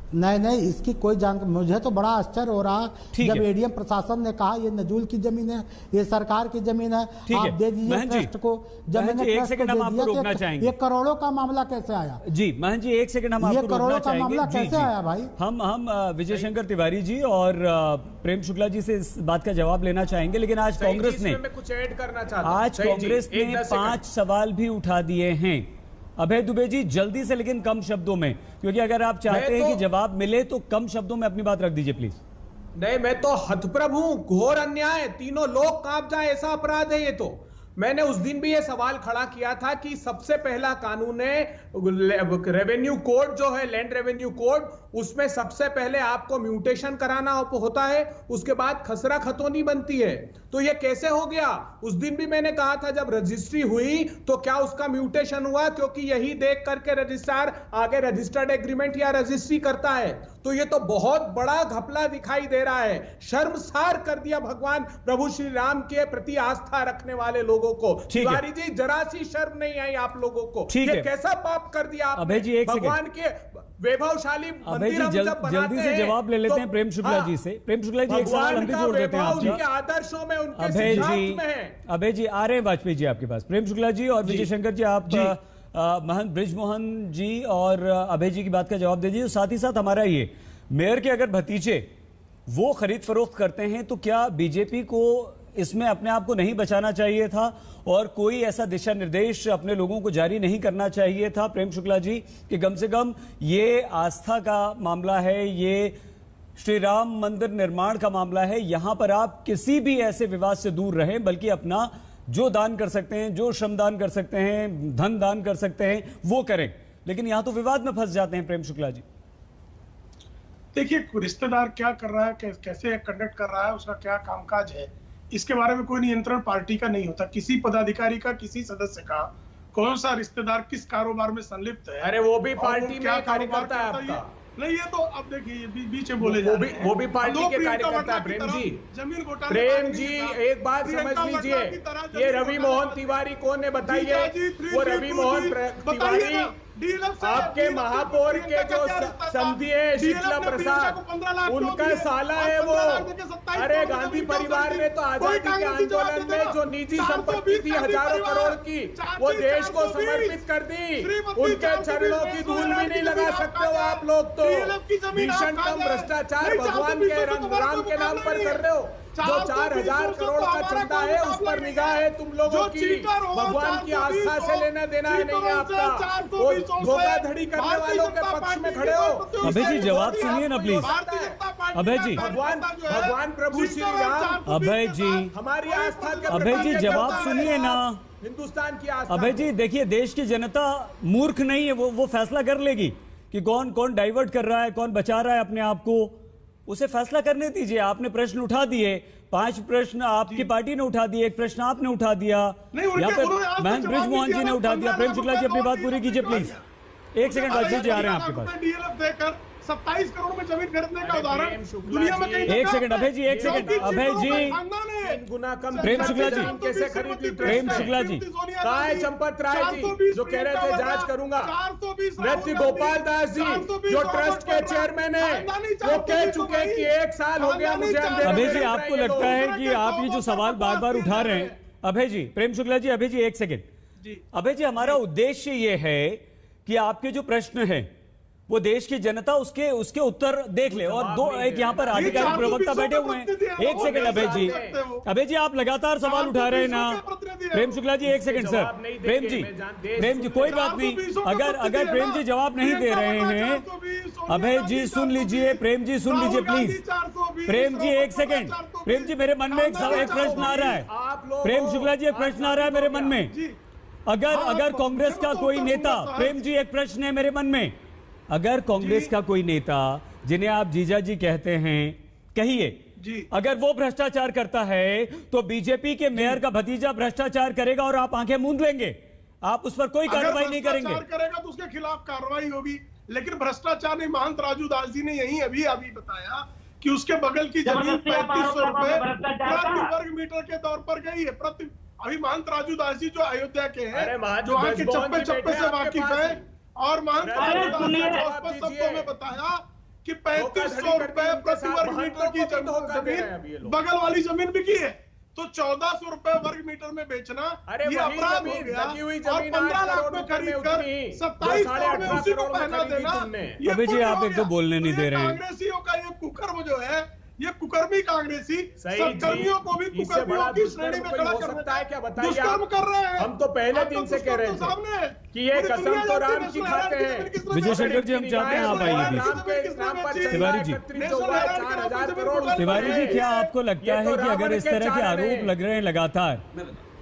नहीं, इसकी कोई जानकारी। मुझे तो बड़ा आश्चर्य हो रहा जब एडीएम प्रशासन ने कहा ये नजूल की जमीन है, ये सरकार की जमीन है, आप दे दीजिए ट्रस्ट को। जब मैंने ट्रस्ट को दे दिया, ये करोड़ों का मामला कैसे आया? जी महंत जी, 1 सेकंड हम आपको रोकना करोड़ों का मामला कैसे आया भाई? हम विजय शंकर तिवारी जी और प्रेम शुक्ला जी से इस बात का जवाब लेना चाहेंगे, लेकिन आज कांग्रेस ने कुछ ऐड करना चाहता हूं। आज कांग्रेस ने 5 सवाल भी उठा दिए हैं। अभय दुबे जी जल्दी से, लेकिन कम शब्दों में, क्योंकि अगर आप चाहते हैं कि जवाब मिले तो कम शब्दों में अपनी बात रख दीजिए प्लीज। नहीं, मैं तो हतप्रभ हूं, घोर अन्याय, तीनों लोग कांप जाए ऐसा अपराध है ये तो। मैंने उस दिन भी ये सवाल खड़ा किया था कि सबसे पहला कानून है रेवेन्यू कोड जो है, लैंड रेवेन्यू कोड, उसमें सबसे पहले आपको म्यूटेशन कराना होता है, उसके बाद खसरा खतौनी बनती है। तो ये कैसे हो गया? उस दिन भी मैंने कहा था जब रजिस्ट्री हुई तो क्या उसका म्यूटेशन हुआ? क्योंकि यही देख करके रजिस्ट्रार आगे रजिस्टर्ड एग्रीमेंट या रजिस्ट्री करता है। तो ये तो बहुत बड़ा घपला दिखाई दे रहा है, शर्मसार कर दिया भगवान प्रभु श्री राम के प्रति आस्था रखने वाले लोगों को। तिवारी जी, जरा सी शर्म नहीं आई आप लोगों को? ये कैसा पाप कर दिया आपने भगवान के वैभवशाली मंदिर हम जब बनाते जल्दी से जवाब ले लेते हैं प्रेम शुक्ला जी से। प्रेम शुक्ला जी, एक सवाल हम भी जोड़ देते हैं आपके आदर्शों में, उनके सिद्धांत में है। अभय जी आ रहे हैं वाजपेयी जी आपके पास। प्रेम शुक्ला जी और विजय शंकर जी, आप महंत ब्रिजमोहन जी और अभय जी की बात का जवाब दे दीजिए। साथ ही साथ हमारा ये मेयर के अगर भतीजे वो खरीद फरोख्त करते हैं तो क्या बीजेपी को इसमें अपने आप को नहीं बचाना चाहिए था और कोई ऐसा दिशा निर्देश अपने लोगों को जारी नहीं करना चाहिए था, प्रेम शुक्ला जी, कि कम से कम ये आस्था का मामला है, ये श्री राम मंदिर निर्माण का मामला है, यहां पर आप किसी भी ऐसे विवाद से दूर रहें, बल्कि अपना जो दान कर सकते हैं, जो श्रमदान कर सकते हैं, धन दान कर सकते हैं, वो करें। लेकिन यहां तो विवाद में फंस जाते हैं प्रेम शुक्ला जी। देखिए, रिश्तेदार क्या कर रहा है, कैसे कंडक्ट कर रहा है, उसका क्या कामकाज है, इसके बारे में कोई नियंत्रण पार्टी का नहीं होता, किसी पदाधिकारी का, किसी सदस्य का। कौन सा रिश्तेदार किस कारोबार में संलिप्त है, अरे वो भी पार्टी में कार्यकर्ता है आपका। नहीं, ये तो अब देखिए बीच में बोले वो भी पार्टी के कार्यकर्ता है। प्रेम जी, जमीन घोटाला, प्रेम जी एक बात समझ लीजिए, ये रवि मोहन तिवारी कौन है बताइए? वो रवि मोहन तिवारी आपके महापौर के जो समझी है शीतला प्रसाद, उनका साला है वो। अरे गांधी परिवार ने तो आजादी के आंदोलन में जो निजी संपत्ति थी हजारों करोड़ की, वो देश को समर्पित कर दी। उनके चरणों की धूल भी नहीं लगा सकते हो आप लोग। तो भीषणतम भ्रष्टाचार भगवान के राम के नाम पर कर रहे हो। जो 4000 करोड़ का चंदा है उस पर निगाह है तुम लोगों की, भगवान की आस्था से लेना देना है नहीं है आपका। धोखाधड़ी करने वालों के पक्ष में खड़े हो। अभय जी जवाब सुनिए ना प्लीज। अभय जी, भगवान प्रभु श्री राम, अभय जी हमारी आस्था के, अभय जी जवाब सुनिए ना। हिंदुस्तान की आस्था। अभय जी देखिए, देश की जनता मूर्ख नहीं है, वो फैसला कर लेगी कि कौन डाइवर्ट कर रहा है, कौन बचा रहा है अपने आप को, उसे फैसला करने दीजिए। आपने प्रश्न उठा दिए, 5 प्रश्न आपकी पार्टी ने उठा दिए, एक प्रश्न आपने उठा दिया, यहाँ पे महंत ब्रिजमोहन जी ने उठा दिया। प्रेम शुक्ला जी अपनी बात पूरी कीजिए प्लीज। 1 सेकंड वाजपेयी जी आ रहे हैं आपके पास। डीएलएफ देकर 27 करोड़ में जमीन खरीदने का उदाहरण दुनिया में कहीं। 1 सेकंड अभय जी, 1 सेकंड अभय जी, 3 गुना कम प्रेम शुक्ला जी, कैसे खरीद ली? प्रेम शुक्ला जी, कहाँ है चंपत राय जी जो कह रहे थे जांच करूंगा? नृत्य गोपाल दास जी जो ट्रस्ट के चेयरमैन है वो कह चुके हैं कि 1 साल हो गया मुझे। अभय जी, आपको लगता है कि आप ये जो सवाल बार बार उठा रहे हैं? अभय जी, प्रेम शुक्ला जी, अभय जी 1 सेकेंड। अभय जी, हमारा उद्देश्य ये है कि आपके जो प्रश्न है वो देश की जनता उसके उत्तर देख ले। और एक यहाँ पर आधिकारिक प्रवक्ता बैठे हुए हैं। 1 सेकंड अभय जी, आप लगातार सवाल उठा रहे हैं ना। Prem Shukla ji 1 second sir. प्रेम जी कोई बात नहीं, अगर प्रेम जी जवाब नहीं दे रहे हैं, अभय जी सुन लीजिए, प्रेम जी सुन लीजिए प्लीज। प्रेम जी 1 सेकंड। प्रेम जी, मेरे मन में एक प्रश्न आ रहा है। प्रेम शुक्ला जी, एक प्रश्न आ रहा है मेरे मन में। अगर कांग्रेस का कोई नेता, प्रेम जी एक प्रश्न है मेरे मन में, अगर कांग्रेस का कोई नेता जिन्हें आप जीजा जी कहते हैं, कहिए, अगर वो भ्रष्टाचार करता है तो बीजेपी के मेयर का भतीजा भ्रष्टाचार करेगा और आप आंखें मूंद लेंगे, आप उस पर कोई कार्रवाई नहीं करेंगे? करेगा तो उसके खिलाफ कार्रवाई होगी। लेकिन भ्रष्टाचार नहीं, महंत राजू दास जी ने यही अभी बताया कि उसके बगल की जमीन 3500 रुपए प्रति वर्ग मीटर के तौर पर गई है। अभी महंत राजू दास जी जो अयोध्या के हैं, जो वहां के चप्पे से वाकिफ है, और महंत राजू दास ने शब्दों में बताया कि 3500 रुपए प्रति वर्ग मीटर की जमीन बगल वाली जमीन बिकी है, तो 1400 रुपए वर्ग मीटर में बेचना ये अपराध हो गया। और 15 लाख में खरीद कर 27 करोड़ में उसी को पहना देना, अभी जी आप एक तो बोलने नहीं दे रहे हैं। कांग्रेसियों का ये कुकर्म जो है, ये कुकर्मी कांग्रेसी कर्मियों को भी कुकर्मियों की श्रेणी में खड़ा कर सकता है क्या? बताइए, दुष्कर्म कर रहे हैं। हम तो पहले दिन से कह रहे थे कि ये कसम तो राम की खाते हैं। विजय शंकर जी, हम चाहते हैं आप आइए। तिवारी जी, तिवारी जी, क्या आपको लगता है कि अगर इस तरह के आरोप लग रहे हैं लगातार,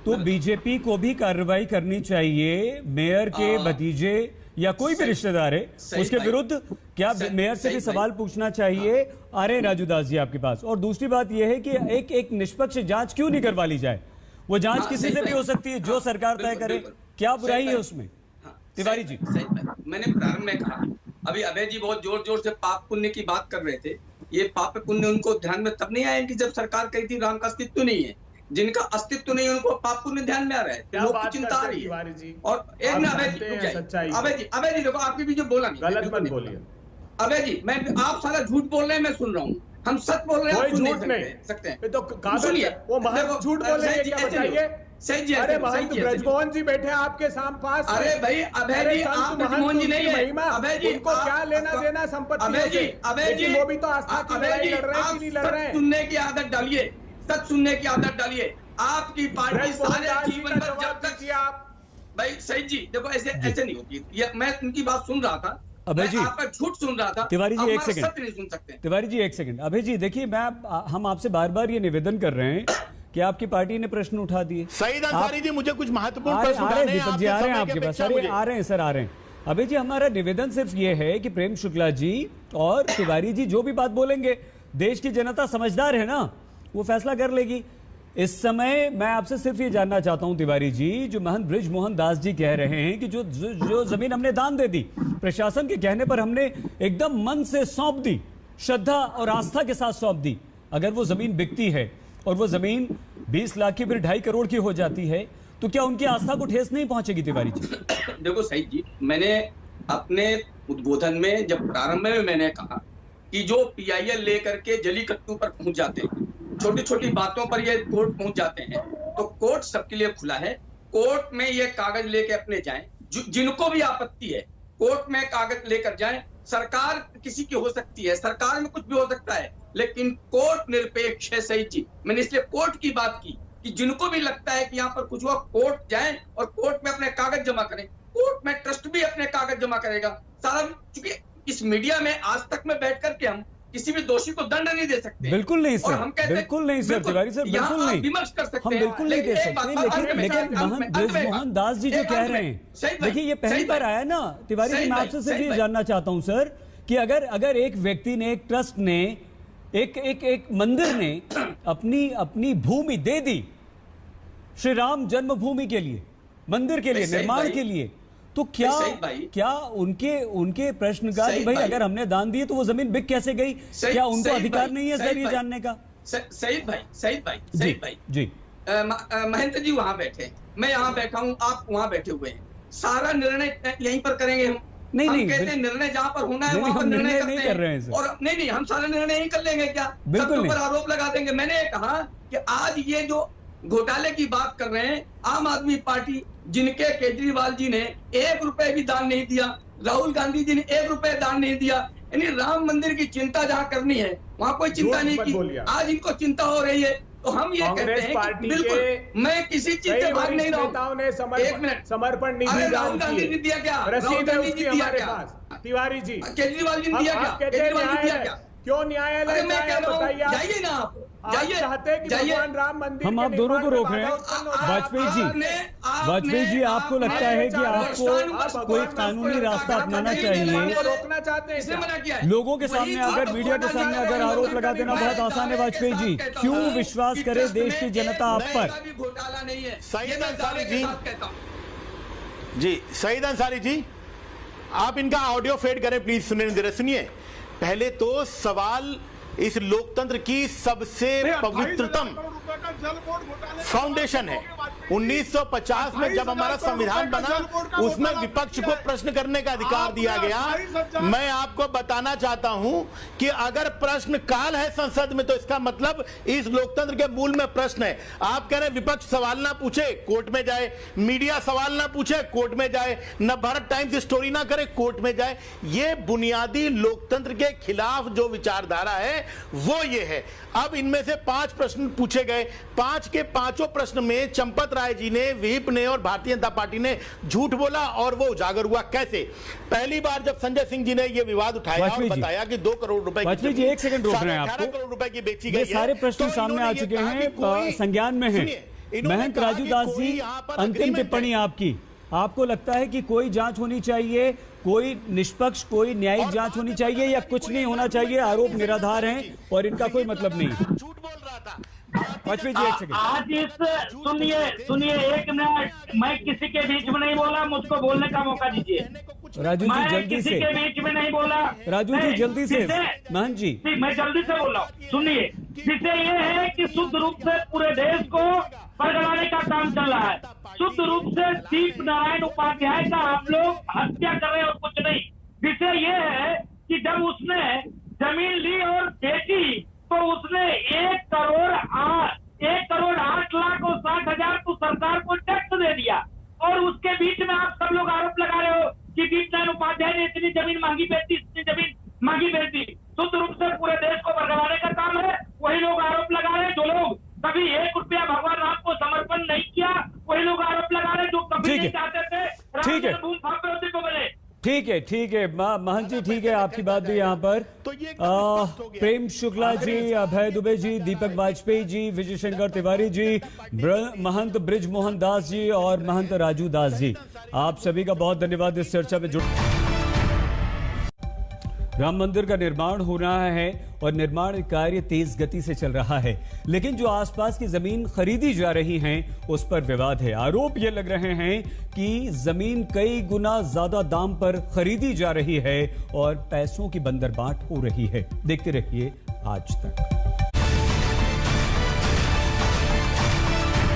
तो बीजेपी को भी कार्रवाई करनी चाहिए? मेयर के भतीजे या कोई भी रिश्तेदार है उसके विरुद्ध क्या मेयर से भी सवाल पूछना चाहिए? आ रहे हैं राजू दास जी आपके पास। और दूसरी बात यह है कि एक निष्पक्ष जांच क्यों नहीं करवा ली जाए? वो जांच किसी से भी हो सकती है, जो सरकार तय करे, क्या बुराई है उसमें? तिवारी जी, मैंने प्रारंभ में कहा, अभी अभय जी बहुत जोर जोर से पाप पुण्य की बात कर रहे थे। ये पाप पुण्य उनको ध्यान में तब नहीं आए कि जब सरकार कही थी राम का अस्तित्व नहीं है। जिनका अस्तित्व नहीं, उनको पाप पुण्य ध्यान में आ रहा है, लोग की चिंता आ रही है। और एक ना अभय जी देखो, आपके भी जो बोला नहीं, गलत मत बोलिए अभय जी। मैं आप सारा झूठ बोल रहे हैं, मैं सुन रहा हूँ। हम सच बोल रहे हैं, कोई झूठ नहीं सकते हैं। तो सुनिए, वो महंत झूठ बोल रहे हैं क्या? बताइए। सही जी, अरे महंत ब्रजमोहन जी बैठे आपके पास। अरे भाई अभय जी, आप ब्रजमोहन जी नहीं है। अभय जी, उनको क्या लेना देना संपत्ति? अभय जी वो भी तो आस्था की लड़ाई लड़ रहे हैं कि नहीं लड़ रहे हैं? सुनने की आदत डालिए, सच सुनने की आदत डालिए। आपकी पार्टी सारे जीवन भर जब तक आप भाई सही जी देखो, ऐसे नहीं होती। मैं उनकी बात सुन रहा था, अभय जी आपका झूठ सुन रहा था। तिवारी जी 1 सेकंड, सत्य नहीं सुन सकते। तिवारी जी 1 सेकंड। अभय जी देखिए, हम आपसे बार बार ये निवेदन कर रहे हैं कि आपकी पार्टी ने प्रश्न उठा दिए। सईद अंसारी जी, मुझे कुछ महत्वपूर्ण प्रश्न आ रहे हैं, दीपक जी आ रहे हैं आपके पास, आ रहे हैं सर, आ रहे हैं। अभय जी, हमारा निवेदन सिर्फ ये है कि प्रेम शुक्ला जी और तिवारी जी जो भी बात बोलेंगे, देश की जनता समझदार है ना, वो फैसला कर लेगी। इस समय मैं आपसे सिर्फ ये जानना चाहता हूं तिवारी जी, जो महंत बृजमोहन दास जी कह रहे हैं कि जो जमीन हमने दान दे दी, प्रशासन के कहने पर हमने एकदम मन से सौंप दी, श्रद्धा और आस्था के साथ सौंप दी। अगर वो जमीन बिकती है और वो जमीन 20 लाख की फिर 2.5 करोड़ की हो जाती है, तो क्या उनकी आस्था को ठेस नहीं पहुंचेगी? तिवारी जी देखो सही जी, मैंने अपने उद्बोधन में जब प्रारंभ में मैंने कहा कि जो PIL लेकर के जलीकट्टू पर पहुंच जाते हैं, छोटी छोटी बातों पर ये कोर्ट पहुंच जाते हैं, तो कोर्ट सबके लिए खुला है। कोर्ट में ये कागज लेके अपने जाएं, जिनको भी आपत्ति है कोर्ट में कागज लेकर जाएं। सरकार किसी की हो सकती है, सरकार में कुछ भी हो सकता है, लेकिन कोर्ट निरपेक्ष है। सही चीज, मैंने इसलिए कोर्ट की बात की कि जिनको भी लगता है कि यहाँ पर कुछ हुआ, कोर्ट जाएं और कोर्ट में अपने कागज जमा करें। कोर्ट में ट्रस्ट भी अपने कागज जमा करेगा सारा, क्योंकि इस मीडिया में आज तक में बैठ करके हम किसी भी दोषी को दंड नहीं दे सकते। बिल्कुल नहीं सर, बिल्कुल नहीं सर, तिवारी सर बिल्कुल नहीं, विमर्श कर सकते हम बिल्कुल नहीं दे सकते। लेकिन महंत बृजमोहन दास जी जो कह रहे हैं, देखिए ये पहली बार आया ना तिवारी जी। मैं आपसे सिर्फ ये जानना चाहता हूं सर कि अगर एक व्यक्ति ने, एक ट्रस्ट ने, एक मंदिर ने अपनी भूमि दे दी श्री राम जन्मभूमि के लिए, मंदिर के लिए, निर्माण के लिए, तो क्या उनके प्रश्न का कि भाई अगर हमने दान दिए तो वो जमीन बिक कैसे गई, क्या उनको अधिकार नहीं है सर ये जानने का? सईद भाई जी महेंद्र जी वहाँ बैठे, मैं यहाँ बैठा हूँ, आप वहाँ बैठे हुए हैं, सारा निर्णय यहीं पर करेंगे हम। नहीं कहते हैं निर्णय जहाँ पर होना है वहाँ पर निर्णय करते नहीं कर रहे हैं और नहीं हम सारा निर्णय यहीं कर लेंगे क्या? बिल्कुल सबके ऊपर आरोप लगा देंगे। मैंने कहा कि आज ये जो घोटाले की बात कर रहे हैं, आम आदमी पार्टी जिनके केजरीवाल जी ने 1 रुपए भी दान नहीं दिया, राहुल गांधी जी ने 1 रुपए दान नहीं दिया, यानी राम मंदिर की चिंता जहाँ करनी है वहाँ कोई चिंता नहीं की, आज इनको चिंता हो रही है। तो हम ये कहते हैं कि बिल्कुल मैं किसी चीज से भाग नहीं रहा हूँ। 1 मिनट, समर्पण निधि राहुल गांधी ने दिया क्या? रसीद है उसकी हमारे पास। तिवारी जी, केजरीवाल जी ने दिया क्या? केजरीवाल जी दिया क्या? क्यों न्यायालय बताइए? जाइए ना आप, जाइए, चाहते हैं कि भगवान राम मंदिर हम आप दोनों को रोक रहे हैं। वाजपेयी जी आपको लगता है कि आपको कोई कानूनी रास्ता अपनाना चाहिए? रोकना चाहते हैं लोगों के सामने अगर, मीडिया के सामने अगर आरोप लगा देना बहुत आसान है वाजपेयी जी, क्यों विश्वास करे देश की जनता आप पर? घोटाला नहीं है। सईद अंसारी जी, सईद अंसारी जी, आप इनका ऑडियो फेड करें प्लीज, सुनिए। पहले तो सवाल इस लोकतंत्र की सबसे पवित्रतम फाउंडेशन है। 1950 में जब हमारा संविधान बना उसमें विपक्ष को प्रश्न करने का अधिकार दिया गया। मैं आपको बताना चाहता हूं कि अगर प्रश्न काल है संसद में तो इसका मतलब इस लोकतंत्र के मूल में प्रश्न है। आप कह रहे हैं विपक्ष सवाल ना पूछे कोर्ट में जाए, मीडिया सवाल ना पूछे कोर्ट में जाए, नवभारत टाइम्स स्टोरी ना करे कोर्ट में जाए। ये बुनियादी लोकतंत्र के खिलाफ जो विचारधारा है वो ये है। अब इनमें से 5 प्रश्न पूछे गए, 5 के 5 प्रश्न में चंपत राय जी ने, व्हीप ने और भारतीय जनता पार्टी ने झूठ बोला और वो उजागर हुआ। कैसे? पहली बार जब संजय सिंह जी ने ये विवाद उठाया और बताया कि 2 करोड़ रुपए की, जी 1 सेकंड रोक रहे हैं आपको, 18 करोड़ रुपए की बेची गई, सारे प्रश्न सामने आ चुके हैं, संज्ञान में है। महंत राजू दास जी, अंतिम टिप्पणी आपकी। आपको लगता है कि कोई जांच होनी चाहिए, कोई निष्पक्ष, कोई न्यायिक जांच होनी चाहिए, या कुछ नहीं होना चाहिए, आरोप निराधार हैं और इनका कोई मतलब नहीं? झूठ बोल रहा था वाजपेयी जी, 1 सेकंड। आज इस सुनिए 1 मिनट, मैं किसी के बीच में नहीं बोला, मुझको बोलने का मौका दीजिए। राजू जी जल्दी से, के बीच में नहीं बोला। राजू जी जल्दी से, महंत जी मैं जल्दी से बोल रहा हूँ। सुनिए, विषय ये है कि शुद्ध रूप से पूरे देश को परगलाने का काम चल रहा है। शुद्ध रूप से दीप नारायण उपाध्याय का आप लोग हत्या कर रहे हैं और कुछ नहीं। विषय ये है कि जब उसने जमीन ली और बेची तो उसने 1 करोड़ 8 लाख और 60,000 को सरकार को टैक्स दे दिया, और उसके बीच में आप सब लोग आरोप लगा रहे हो कि दीप नारायण उपाध्याय ने इतनी जमीन मांगी बेची, इतनी जमीन मांगी बेची। शुद्ध रूप से पूरे देश को बरगलाने का काम है। वही लोग आरोप लगा रहे हैं जो लोग कभी 1 रुपया भगवान राम को समर्पण नहीं किया, वही लोग आरोप लगा रहे हैं जो कभी नहीं चाहते थे ठीक है, को मिले। ठीक है महंत जी, ठीक है, आपकी बात भी यहाँ पर। प्रेम शुक्ला जी, अभय दुबे जी, दीपक वाजपेयी जी, विजय शंकर तिवारी जी, महंत ब्रिजमोहन दास जी और महंत राजू दास जी, आप सभी का बहुत धन्यवाद इस चर्चा में जुड़। राम मंदिर का निर्माण हो रहा है और निर्माण कार्य तेज गति से चल रहा है, लेकिन जो आसपास की जमीन खरीदी जा रही है उस पर विवाद है। आरोप ये लग रहे हैं कि जमीन कई गुना ज्यादा दाम पर खरीदी जा रही है और पैसों की बंदरबांट हो रही है। देखते रहिए आज तक।